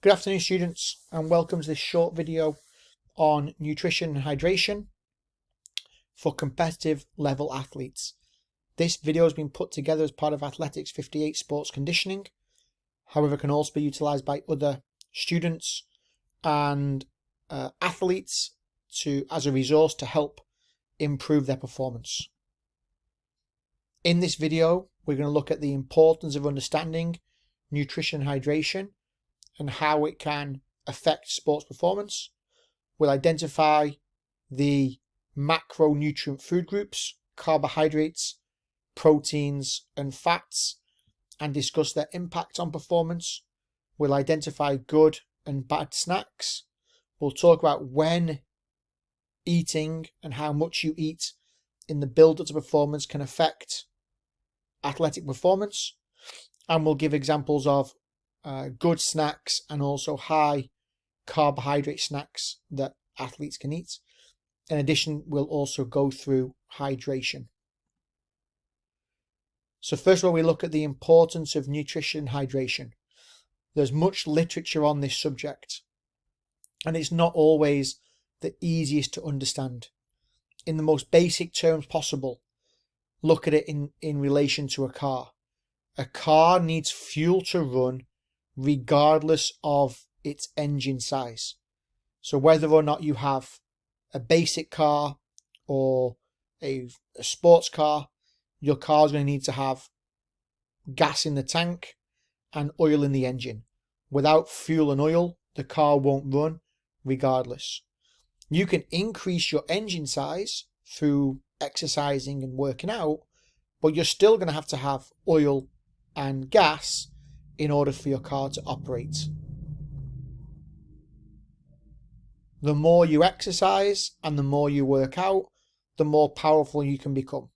Good afternoon, students, and welcome to this short video on nutrition and hydration for competitive level athletes. This video has been put together as part of Athletics 58 Sports Conditioning. However, can also be utilized by other students and athletes as a resource to help improve their performance. In this video, we're going to look at the importance of understanding nutrition and hydration and how it can affect sports performance. We'll identify the macronutrient food groups, carbohydrates, proteins, and fats, and discuss their impact on performance. We'll identify good and bad snacks. We'll talk about when eating and how much you eat in the build-up to performance can affect athletic performance. And we'll give examples of good snacks and also high carbohydrate snacks that athletes can eat. In addition, we'll also go through hydration. So first of all, we look at the importance of nutrition and hydration. There's much literature on this subject, and it's not always the easiest to understand. In the most basic terms possible, look at it in relation to a car. A car needs fuel to run regardless of its engine size. So whether or not you have a basic car or a sports car, your car is going to need to have gas in the tank and oil in the engine. Without fuel and oil, the car won't run regardless. You can increase your engine size through exercising and working out, but you're still going to have oil and gas in order for your car to operate. The more you exercise and the more you work out, the more powerful you can become.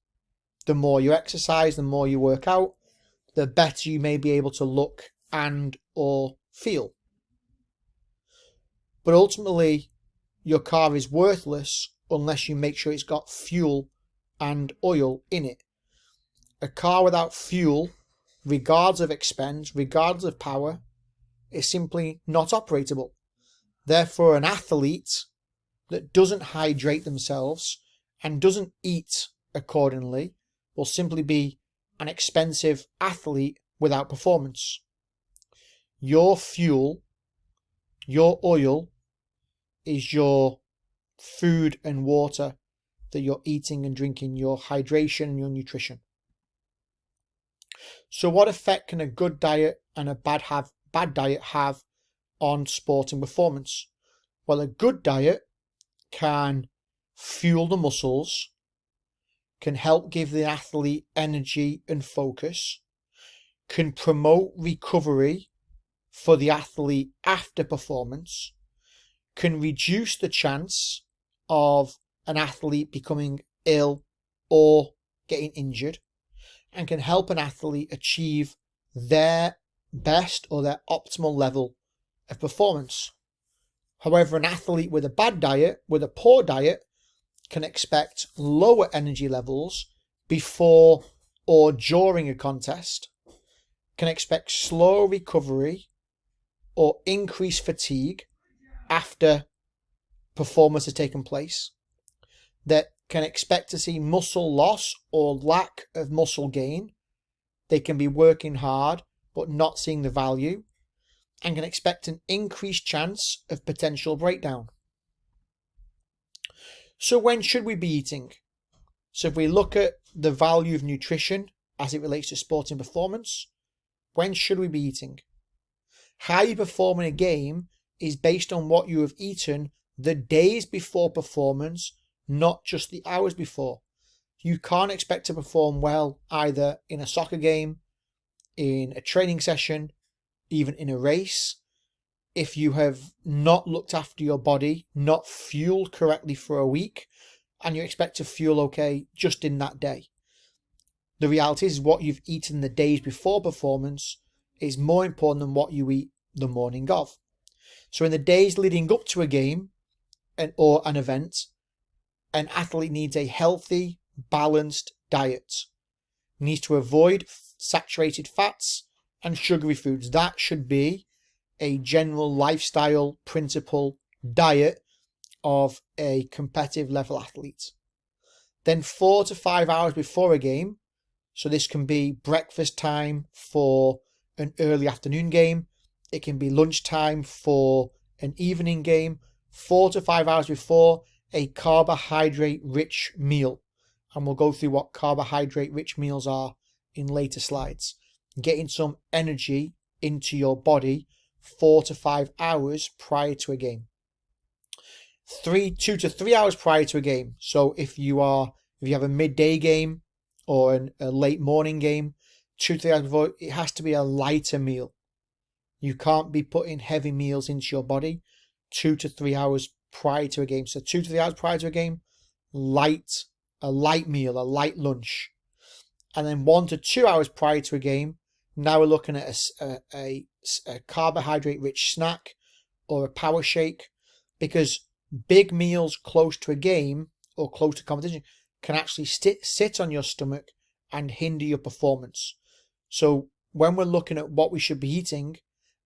The more you exercise, the more you work out, the better you may be able to look and or feel. But ultimately, your car is worthless unless you make sure it's got fuel and oil in it. A car without fuel, regardless of expense, regardless of power, is simply not operatable. Therefore, an athlete that doesn't hydrate themselves and doesn't eat accordingly will simply be an expensive athlete without performance. Your fuel, your oil, is your food and water that you're eating and drinking, your hydration and your nutrition. So what effect can a good diet and a bad diet have on sporting performance? Well, a good diet can fuel the muscles, can help give the athlete energy and focus, can promote recovery for the athlete after performance, can reduce the chance of an athlete becoming ill or getting injured, and can help an athlete achieve their best or their optimal level of performance. However, an athlete with a bad diet, with a poor diet, can expect lower energy levels before or during a contest, can expect slow recovery or increased fatigue after performance has taken place, that can expect to see muscle loss or lack of muscle gain. They can be working hard but not seeing the value, and can expect an increased chance of potential breakdown. So when should we be eating? So if we look at the value of nutrition as it relates to sporting performance, when should we be eating? How you perform in a game is based on what you have eaten the days before performance, not just the hours before. You can't expect to perform well either in a soccer game, in a training session, even in a race, if you have not looked after your body, not fueled correctly for a week, and you expect to fuel okay just in that day. The reality is what you've eaten the days before performance is more important than what you eat the morning of. So in the days leading up to a game or an event, an athlete needs a healthy, balanced diet. Needs to avoid saturated fats and sugary foods. That should be a general lifestyle principle diet of a competitive level athlete. Then 4 to 5 hours before a game, so this can be breakfast time for an early afternoon game, it can be lunchtime for an evening game, 4 to 5 hours before, a carbohydrate rich meal. And we'll go through what carbohydrate rich meals are in later slides. Getting some energy into your body 4 to 5 hours prior to a game. 2 to 3 hours prior to a game. So if you have a midday game or a late morning game, 2 to 3 hours before, it has to be a lighter meal. You can't be putting heavy meals into your body 2 to 3 hours prior to a game. So 2 to 3 hours prior to a game, a light meal, a light lunch. And then 1 to 2 hours prior to a game, now we're looking at a carbohydrate rich snack or a power shake, because big meals close to a game or close to competition can actually sit on your stomach and hinder your performance. So when we're looking at what we should be eating,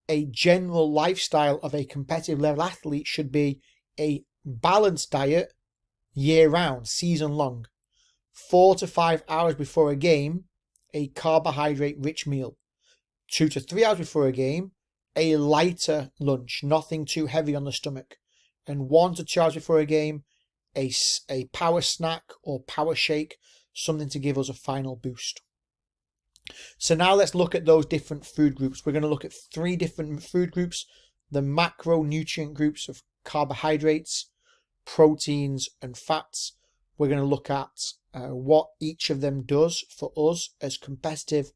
a general lifestyle of a competitive level athlete should be a balanced diet year round, season long. 4 to 5 hours before a game, a carbohydrate rich meal. 2 to 3 hours before a game, a lighter lunch, nothing too heavy on the stomach. And 1 to 2 hours before a game, a power snack or power shake, something to give us a final boost. So now let's look at those different food groups. We're going to look at 3 different food groups: the macronutrient groups of carbohydrates, proteins, and fats. We're going to look at what each of them does for us as competitive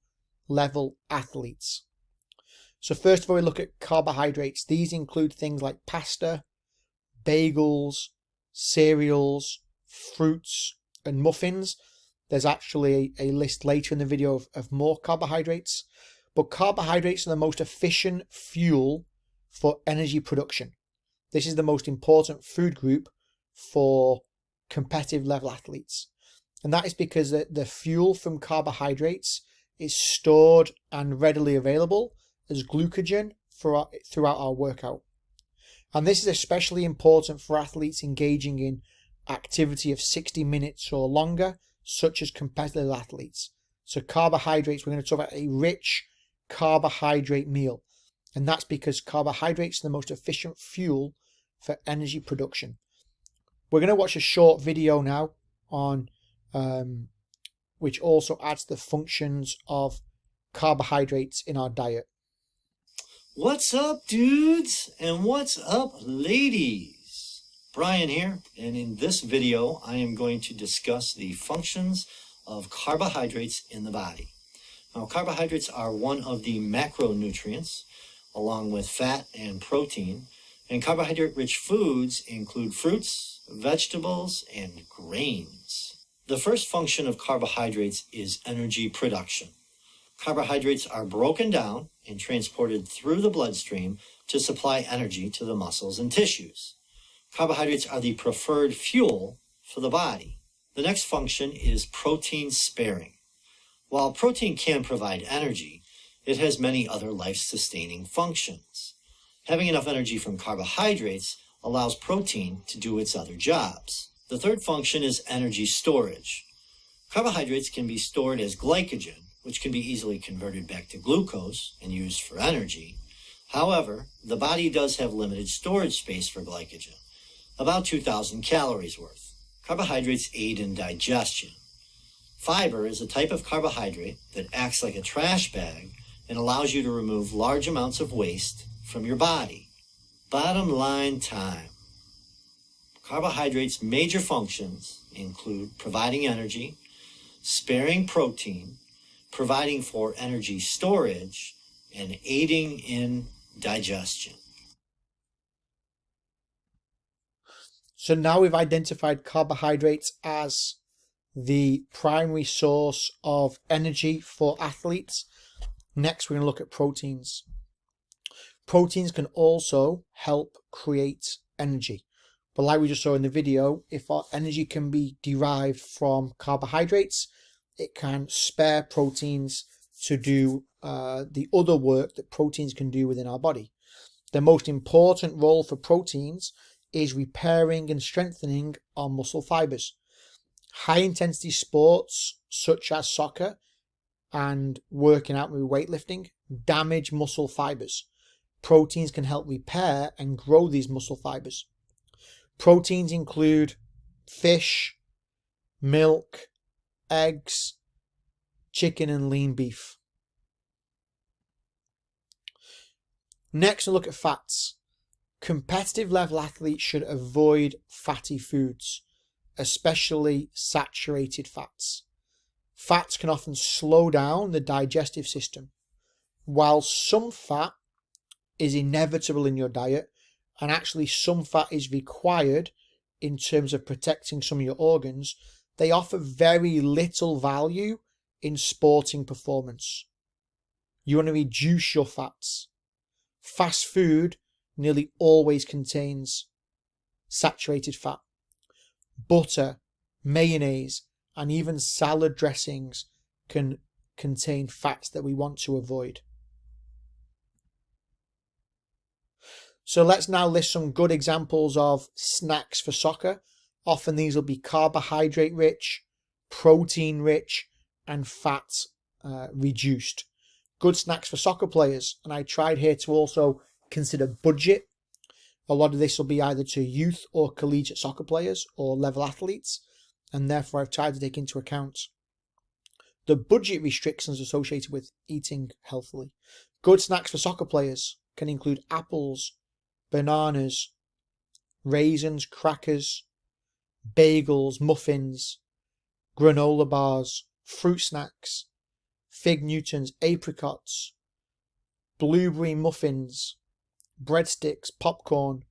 level athletes. So first of all, we look at carbohydrates. These include things like pasta, bagels, cereals, fruits, and muffins. There's actually a list later in the video of more carbohydrates. But carbohydrates are the most efficient fuel for energy production. This is the most important food group for competitive level athletes. And that is because the fuel from carbohydrates is stored and readily available as glycogen throughout our workout. And this is especially important for athletes engaging in activity of 60 minutes or longer, such as competitive athletes. So carbohydrates, we're going to talk about a rich carbohydrate meal. And that's because carbohydrates are the most efficient fuel for energy production. We're going to watch a short video now on which also adds the functions of carbohydrates in our diet. What's up, dudes? And what's up, ladies? Brian here, and in this video I am going to discuss the functions of carbohydrates in the body. Now, carbohydrates are one of the macronutrients, along with fat and protein, and carbohydrate-rich foods include fruits, vegetables, and grains. The first function of carbohydrates is energy production. Carbohydrates are broken down and transported through the bloodstream to supply energy to the muscles and tissues. Carbohydrates are the preferred fuel for the body. The next function is protein sparing. While protein can provide energy, it has many other life-sustaining functions. Having enough energy from carbohydrates allows protein to do its other jobs. The third function is energy storage. Carbohydrates can be stored as glycogen, which can be easily converted back to glucose and used for energy. However, the body does have limited storage space for glycogen, about 2,000 calories worth. Carbohydrates aid in digestion. Fiber is a type of carbohydrate that acts like a trash bag and allows you to remove large amounts of waste from your body. Bottom line time. Carbohydrates' major functions include providing energy, sparing protein, providing for energy storage, and aiding in digestion. So now we've identified carbohydrates as the primary source of energy for athletes. Next, we're going to look at proteins. Proteins can also help create energy. But like we just saw in the video, if our energy can be derived from carbohydrates, it can spare proteins to do the other work that proteins can do within our body. The most important role for proteins is repairing and strengthening our muscle fibers. High intensity sports such as soccer and working out with weightlifting damage muscle fibers. Proteins can help repair and grow these muscle fibers. Proteins include fish, milk, eggs, chicken and lean beef. Next, we'll look at fats. Competitive level athletes should avoid fatty foods, especially saturated fats. Fats can often slow down the digestive system. While some fat is inevitable in your diet, and actually some fat is required in terms of protecting some of your organs, they offer very little value in sporting performance. You want to reduce your fats. Fast food nearly always contains saturated fat. Butter, mayonnaise, and even salad dressings can contain fats that we want to avoid. So let's now list some good examples of snacks for soccer. Often these will be carbohydrate rich, protein rich, and fat reduced. Good snacks for soccer players, and I tried here to also consider budget. A lot of this will be either to youth or collegiate soccer players or level athletes, and therefore I've tried to take into account the budget restrictions associated with eating healthily. Good snacks for soccer players can include apples, bananas, raisins, crackers, bagels, muffins, granola bars, fruit snacks, fig Newtons, apricots, blueberry muffins, breadsticks, popcorn,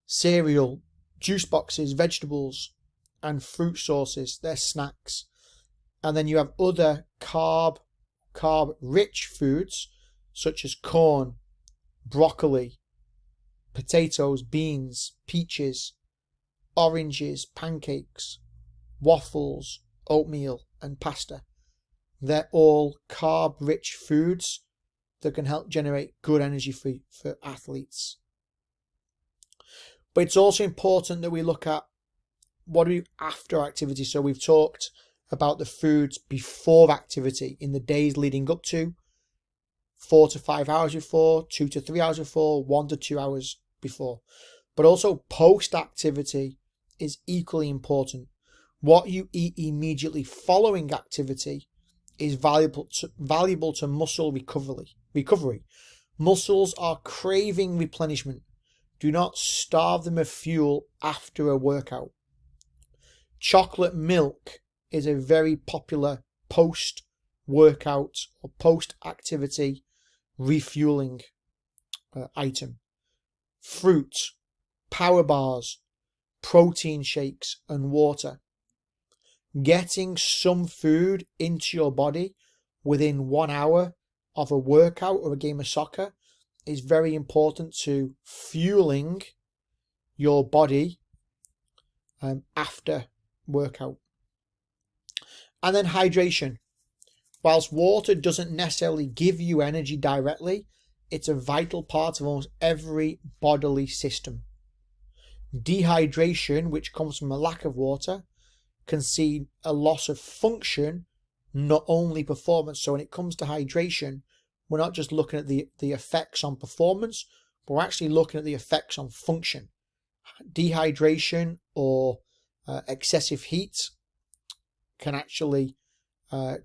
cereal, juice boxes, vegetables, and fruit sauces. They're snacks. And then you have other carb-rich foods such as corn, broccoli, potatoes, beans, peaches, oranges, pancakes, waffles, oatmeal, and pasta. They're all carb-rich foods that can help generate good energy for athletes. But it's also important that we look at what do we do after activity. So we've talked about the foods before activity in the days leading up to, 4 to 5 hours before, 2 to 3 hours before, 1 to 2 hours before. But also post-activity is equally important. What you eat immediately following activity is valuable to muscle recovery. Muscles are craving replenishment. Do not starve them of fuel after a workout. Chocolate milk is a very popular post-workout or post-activity refueling item. Fruit, power bars, protein shakes, and water. Getting some food into your body within 1 hour of a workout or a game of soccer is very important to fueling your body after workout. And then hydration. Whilst water doesn't necessarily give you energy directly, it's a vital part of almost every bodily system. Dehydration, which comes from a lack of water, can see a loss of function, not only performance. So when it comes to hydration, we're not just looking at the effects on performance, but we're actually looking at the effects on function. Dehydration or excessive heat can actually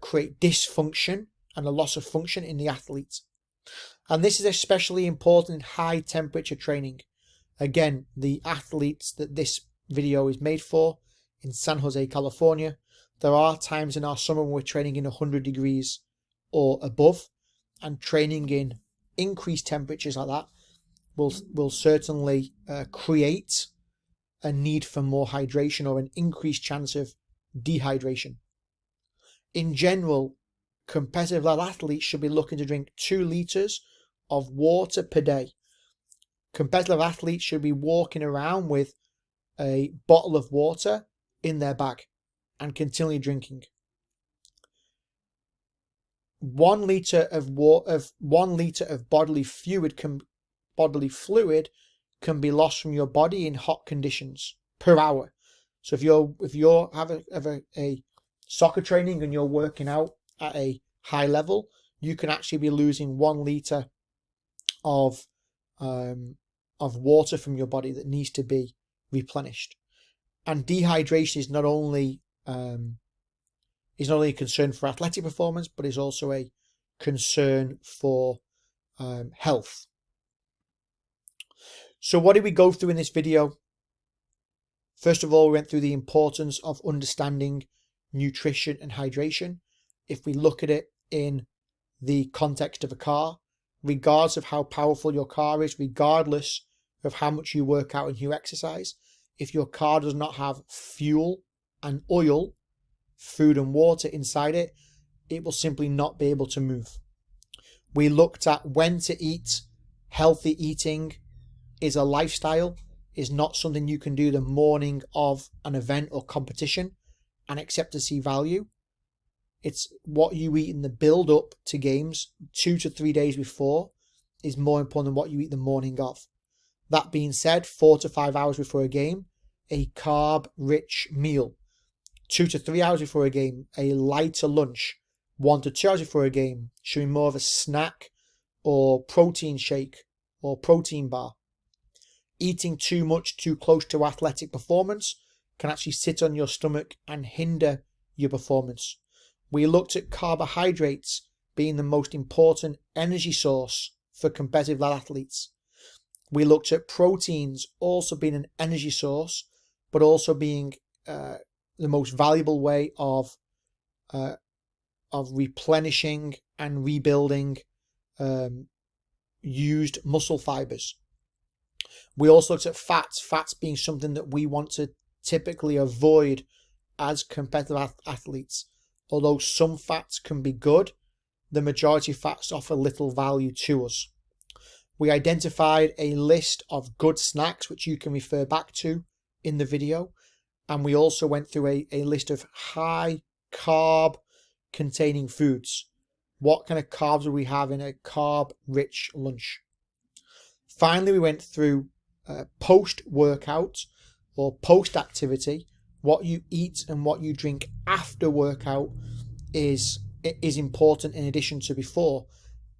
create dysfunction and a loss of function in the athlete. And this is especially important in high temperature training. Again, the athletes that this video is made for in San Jose, California, there are times in our summer when we're training in 100 degrees or above, and training in increased temperatures like that will certainly create a need for more hydration or an increased chance of dehydration. In general, competitive level athletes should be looking to drink 2 liters of water per day. Competitive athletes should be walking around with a bottle of water in their bag and continually drinking. 1 liter of 1 liter of bodily fluid bodily fluid can be lost from your body in hot conditions per hour. So if you're have a soccer training and you're working out at a high level, you can actually be losing 1 liter of water from your body that needs to be replenished. And dehydration is not only a concern for athletic performance, but is also a concern for health. So what did we go through in this video? First of all, we went through the importance of understanding nutrition and hydration. If we look at it in the context of a car, regardless of how powerful your car is, regardless of how much you work out and you exercise, if your car does not have fuel and oil, food and water inside it, it will simply not be able to move. We looked at when to eat. Healthy eating is a lifestyle, is not something you can do the morning of an event or competition and expect to see value. It's what you eat in the build up to games 2 to 3 days before is more important than what you eat the morning of. That being said, 4 to 5 hours before a game, a carb rich meal. 2 to 3 hours before a game, a lighter lunch. 1 to 2 hours before a game, should be more of a snack or protein shake or protein bar. Eating too much too close to athletic performance can actually sit on your stomach and hinder your performance. We looked at carbohydrates being the most important energy source for competitive athletes. We looked at proteins also being an energy source, but also being the most valuable way of replenishing and rebuilding used muscle fibers. We also looked at fats being something that we want to typically avoid as competitive athletes. Although some fats can be good, the majority of fats offer little value to us. We identified a list of good snacks which you can refer back to in the video, and we also went through a list of high carb containing foods. What kind of carbs will we have in a carb rich lunch? Finally, we went through post-workout or post-activity. What you eat and what you drink after workout is important in addition to before.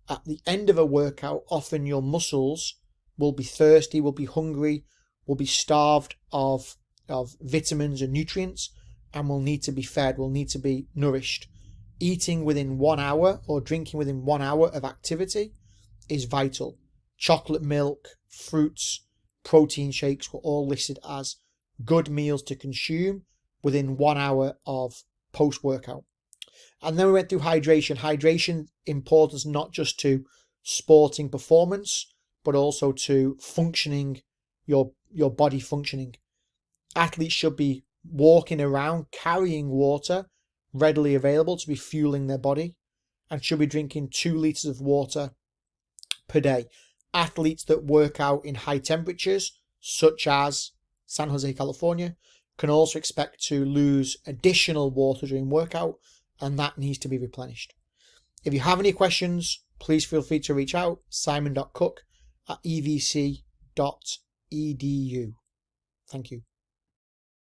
At the end of a workout, often your muscles will be thirsty, will be hungry, will be starved of vitamins and nutrients, and will need to be fed, will need to be nourished. Eating within 1 hour or drinking within 1 hour of activity is vital. Chocolate milk, fruits, protein shakes were all listed as good meals to consume within 1 hour of post-workout. And then we went through hydration. Hydration importance not just to sporting performance, but also to functioning, your body functioning. Athletes should be walking around carrying water readily available to be fueling their body, and should be drinking 2 liters of water per day. Athletes that work out in high temperatures, such as San Jose, California, can also expect to lose additional water during workout, and that needs to be replenished. If you have any questions, please feel free to reach out, simon.cook@evc.edu. Thank you.